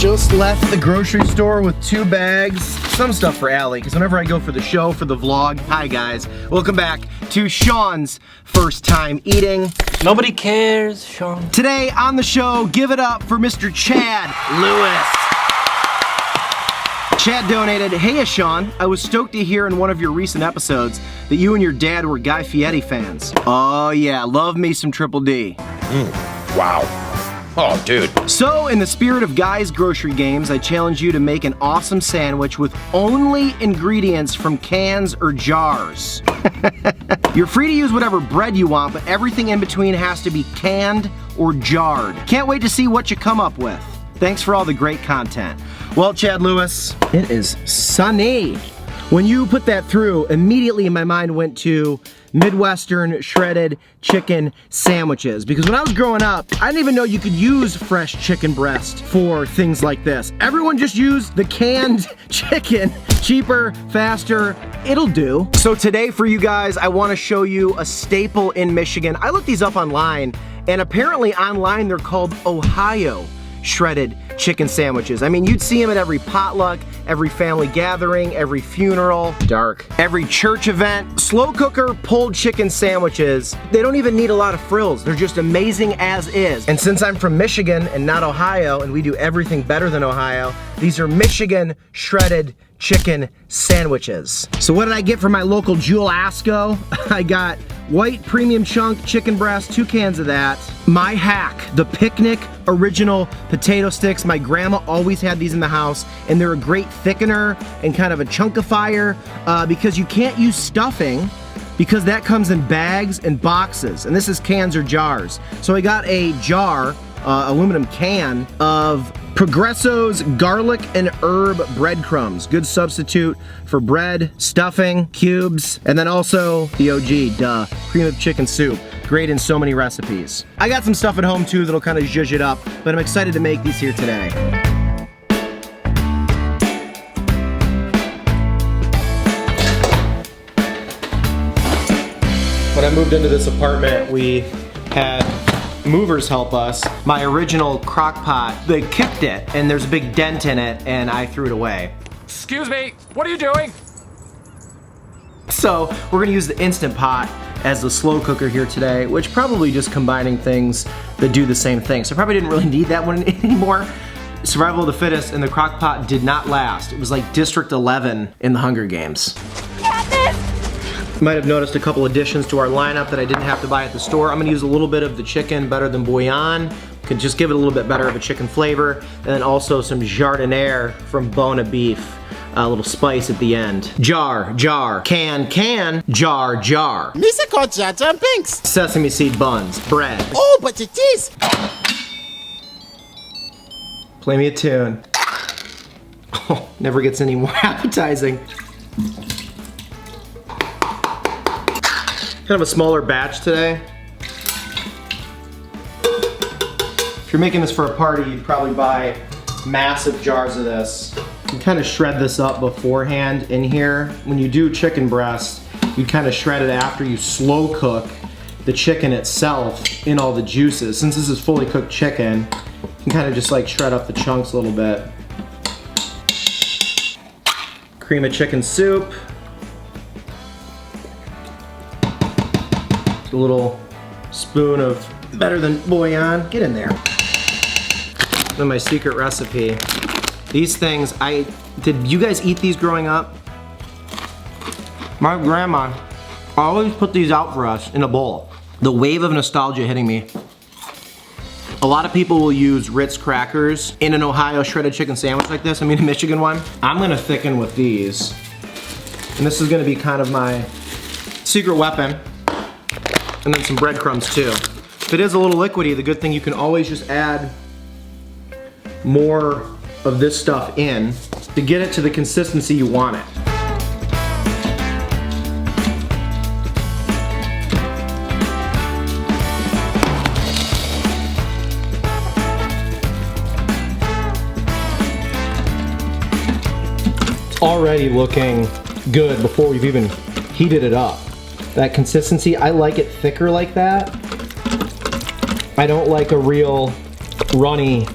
Just left the grocery store with 2 bags. Some stuff for Allie, because whenever I go for the show, for the vlog, hi guys, welcome back to Sean's first time eating. Nobody cares, Sean. Today on the show, give it up for Mr. Chad Lewis. Chad donated, "Hey Sean, I was stoked to hear in one of your recent episodes that you and your dad were Guy Fieri fans. Oh yeah, love me some Triple D. Wow. Oh, dude. So, in the spirit of Guy's grocery games, I challenge you to make an awesome sandwich with only ingredients from cans or jars. You're free to use whatever bread you want, but everything in between has to be canned or jarred. Can't wait to see what you come up with. Thanks for all the great content." Well, Chad Lewis, it is sunny. When you put that through, immediately my mind went to Midwestern shredded chicken sandwiches. Because when I was growing up, I didn't even know you could use fresh chicken breast for things like this. Everyone just used the canned chicken. Cheaper, faster, it'll do. So today for you guys, I want to show you a staple in Michigan. I looked these up online, and apparently online they're called Ohio shredded chicken sandwiches. I mean, you'd see them at every potluck, every family gathering, every funeral, dark, every church event. Slow cooker pulled chicken sandwiches, they don't even need a lot of frills. They're just amazing as is. And since I'm from Michigan and not Ohio, and we do everything better than Ohio, these are Michigan shredded chicken sandwiches. So what did I get from my local Jewel Asco? I got white premium chunk chicken breast, 2 cans of that. My hack, the Picnic original potato sticks. My grandma always had these in the house, and they're a great thickener and kind of a chunkifier because you can't use stuffing because that comes in bags and boxes, and this is cans or jars. So I got a jar, aluminum can of Progresso's garlic and herb breadcrumbs. Good substitute for bread, stuffing, cubes, and then also the OG, cream of chicken soup. Great in so many recipes. I got some stuff at home too that'll kind of zhuzh it up, but I'm excited to make these here today. When I moved into this apartment, we had movers help us. My original crock pot, they kicked it and there's a big dent in it and I threw it away. Excuse me, what are you doing? So we're gonna use the Instant Pot as the slow cooker here today, which probably just combining things that do the same thing. So I probably didn't really need that one anymore. Survival of the fittest, and the crock pot did not last. It was like District 11 in the Hunger Games. You might have noticed a couple additions to our lineup that I didn't have to buy at the store. I'm gonna use a little bit of the chicken better than bouillon. Could just give it a little bit better of a chicken flavor. And then also some jardiniere from Bona Beef. A little spice at the end. Jar, jar, can, jar, jar. Misa called Jar Jar Binks. Sesame seed buns, bread. Oh, but it is. Play me a tune. Oh, never gets any more appetizing. Kind of a smaller batch today. If you're making this for a party, you'd probably buy massive jars of this. You kind of shred this up beforehand in here. When you do chicken breast, you kind of shred it after you slow cook the chicken itself in all the juices. Since this is fully cooked chicken, you can kind of just like shred up the chunks a little bit. Cream of chicken soup. A little spoon of better than bouillon. Get in there. Then my secret recipe. These things, did you guys eat these growing up? My grandma always put these out for us in a bowl. The wave of nostalgia hitting me. A lot of people will use Ritz crackers in an Ohio shredded chicken sandwich like this. I mean a Michigan one. I'm gonna thicken with these. And this is gonna be kind of my secret weapon. And then some breadcrumbs too. If it is a little liquidy, the good thing, you can always just add more of this stuff in to get it to the consistency you want it. It's already looking good before we've even heated it up. That consistency, I like it thicker like that. I don't like a real runny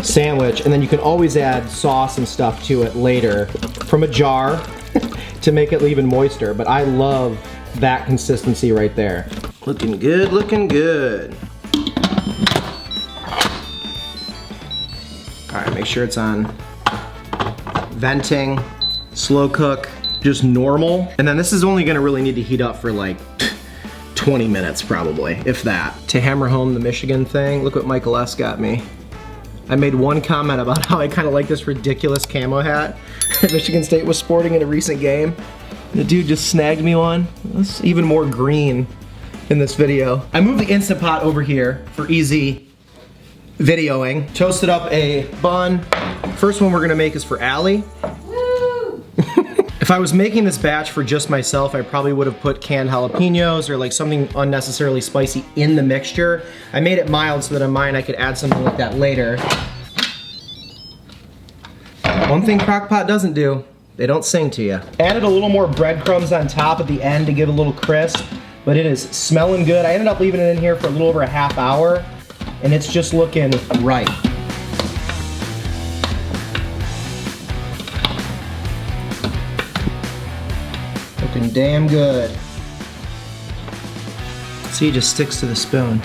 sandwich, and then you can always add sauce and stuff to it later from a jar to make it even moister, but I love that consistency right there. Looking good, looking good. All right, make sure it's on venting, slow cook, just normal. And then this is only gonna really need to heat up for like 20 minutes probably, if that. To hammer home the Michigan thing, look what Michael S. got me. I made one comment about how I kind of like this ridiculous camo hat that Michigan State was sporting in a recent game. The dude just snagged me one. It's even more green in this video. I moved the Instant Pot over here for easy videoing. Toasted up a bun. First one we're gonna make is for Allie. Woo! If I was making this batch for just myself, I probably would have put canned jalapenos or like something unnecessarily spicy in the mixture. I made it mild so that on mine I could add something like that later. One thing Crock-Pot doesn't do, they don't sing to you. Added a little more breadcrumbs on top at the end to give a little crisp, but it is smelling good. I ended up leaving it in here for a little over a half hour, and it's just looking right. Looking damn good. See, it just sticks to the spoon.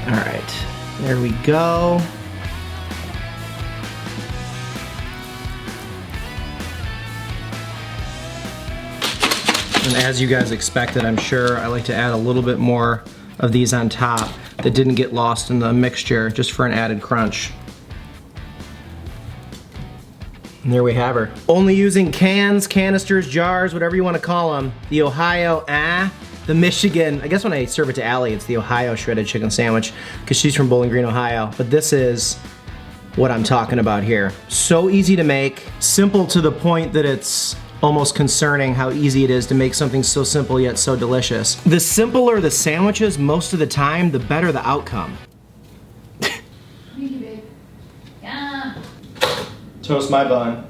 All right, there we go. And as you guys expected, I'm sure, I like to add a little bit more of these on top that didn't get lost in the mixture, just for an added crunch. And there we have her. Only using cans, canisters, jars, whatever you want to call them. The Ohio, the Michigan, I guess when I serve it to Allie, it's the Ohio shredded chicken sandwich, because she's from Bowling Green, Ohio. But this is what I'm talking about here. So easy to make, simple to the point that it's almost concerning how easy it is to make something so simple yet so delicious. The simpler the sandwiches, most of the time, the better the outcome. Thank you, babe. Yeah. Toast my bun.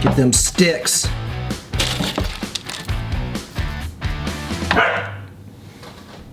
Get them sticks.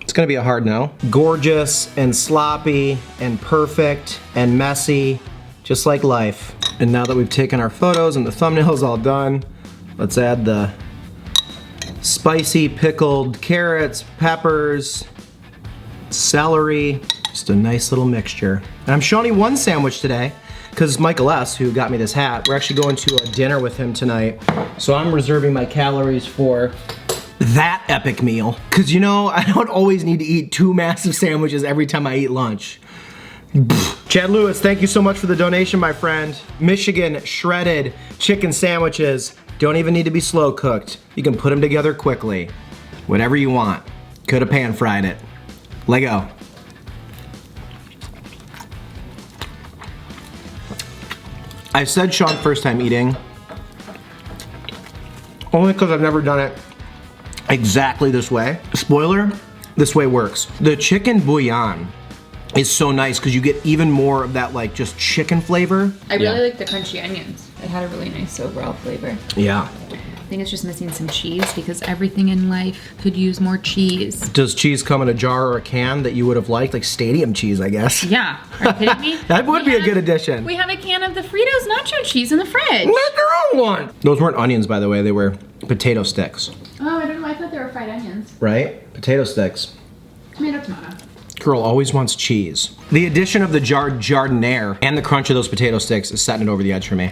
It's gonna be a hard no. Gorgeous and sloppy and perfect and messy, just like life. And now that we've taken our photos and the thumbnail's all done, let's add the spicy pickled carrots, peppers, celery, just a nice little mixture. And I'm showing you one sandwich today, because Michael S., who got me this hat, we're actually going to a dinner with him tonight. So I'm reserving my calories for that epic meal. Because you know, I don't always need to eat 2 massive sandwiches every time I eat lunch. Chad Lewis, thank you so much for the donation, my friend. Michigan shredded chicken sandwiches don't even need to be slow cooked. You can put them together quickly. Whatever you want. Could have pan fried it. Lego. I said Sean first time eating, only because I've never done it exactly this way. Spoiler, this way works. The chicken bouillon is so nice because you get even more of that like just chicken flavor. I really like the crunchy onions. It had a really nice overall flavor. Yeah. I think it's just missing some cheese because everything in life could use more cheese. Does cheese come in a jar or a can that you would have liked? Like stadium cheese, I guess. Yeah, are you kidding me? That would be a good addition. We have a can of the Fritos nacho cheese in the fridge. Make your own one. Those weren't onions, by the way. They were potato sticks. Oh, I don't know. I thought they were fried onions. Right? Potato sticks. Tomato, tomato. Girl always wants cheese. The addition of the jarred jardiniere and the crunch of those potato sticks is setting it over the edge for me.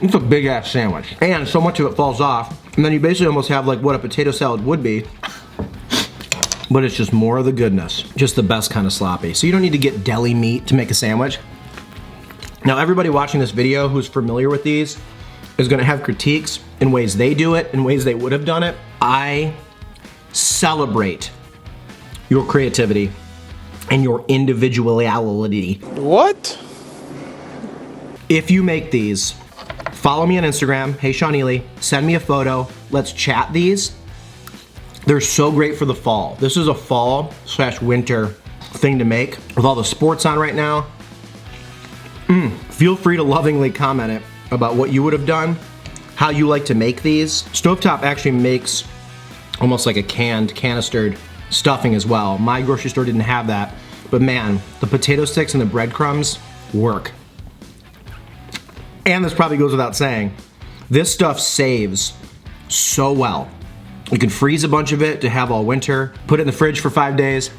It's a big ass sandwich. And so much of it falls off. And then you basically almost have like what a potato salad would be. But it's just more of the goodness. Just the best kind of sloppy. So you don't need to get deli meat to make a sandwich. Now everybody watching this video who's familiar with these is gonna have critiques in ways they do it, in ways they would have done it. I celebrate your creativity and your individuality. What? If you make these, follow me on Instagram, HeySeanEly, send me a photo, let's chat these. They're so great for the fall. This is a fall/winter thing to make. With all the sports on right now, feel free to lovingly comment it about what you would have done, how you like to make these. Stovetop actually makes almost like a canistered stuffing as well. My grocery store didn't have that, but man, the potato sticks and the breadcrumbs work. And this probably goes without saying, this stuff saves so well. You can freeze a bunch of it to have all winter, put it in the fridge for 5 days.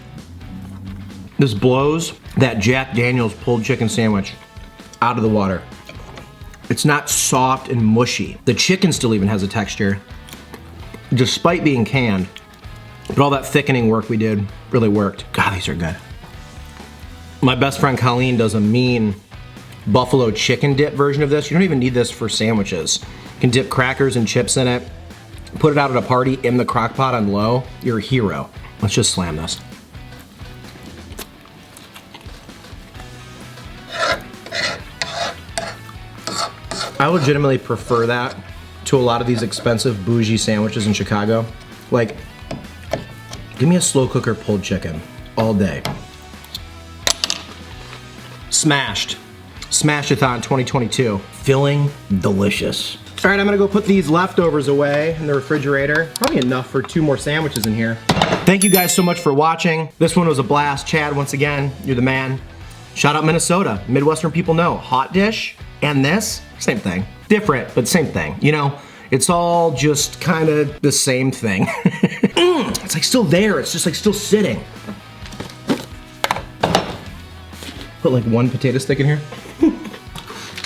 This blows that Jack Daniel's pulled chicken sandwich out of the water. It's not soft and mushy. The chicken still even has a texture, despite being canned. But all that thickening work we did really worked. God, these are good. My best friend Colleen does a mean buffalo chicken dip version of this. You don't even need this for sandwiches. You can dip crackers and chips in it, put it out at a party in the crock pot on low. You're a hero. Let's just slam this. I legitimately prefer that to a lot of these expensive bougie sandwiches in Chicago. Like, give me a slow cooker pulled chicken all day. Smashed. Smash-a-thon 2022. Filling, delicious. All right, I'm gonna go put these leftovers away in the refrigerator. Probably enough for 2 more sandwiches in here. Thank you guys so much for watching. This one was a blast. Chad, once again, you're the man. Shout out Minnesota. Midwestern people know. Hot dish and this, same thing. Different, but same thing. You know, it's all just kind of the same thing. It's like still there. It's just like still sitting. Put like 1 potato stick in here.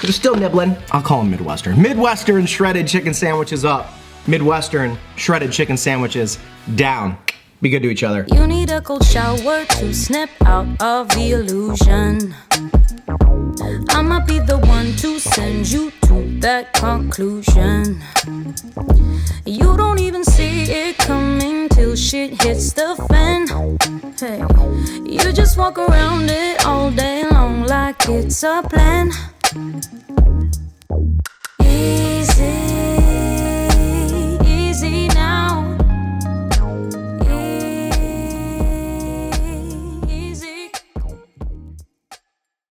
They're still nibbling. I'll call them Midwestern. Midwestern shredded chicken sandwiches up. Midwestern shredded chicken sandwiches down. Be good to each other. You need a cold shower to snap out of the illusion. I'ma be the one to send you to that conclusion. You don't even see it coming till shit hits the fan. Hey, you just walk around it all day long like it's a plan.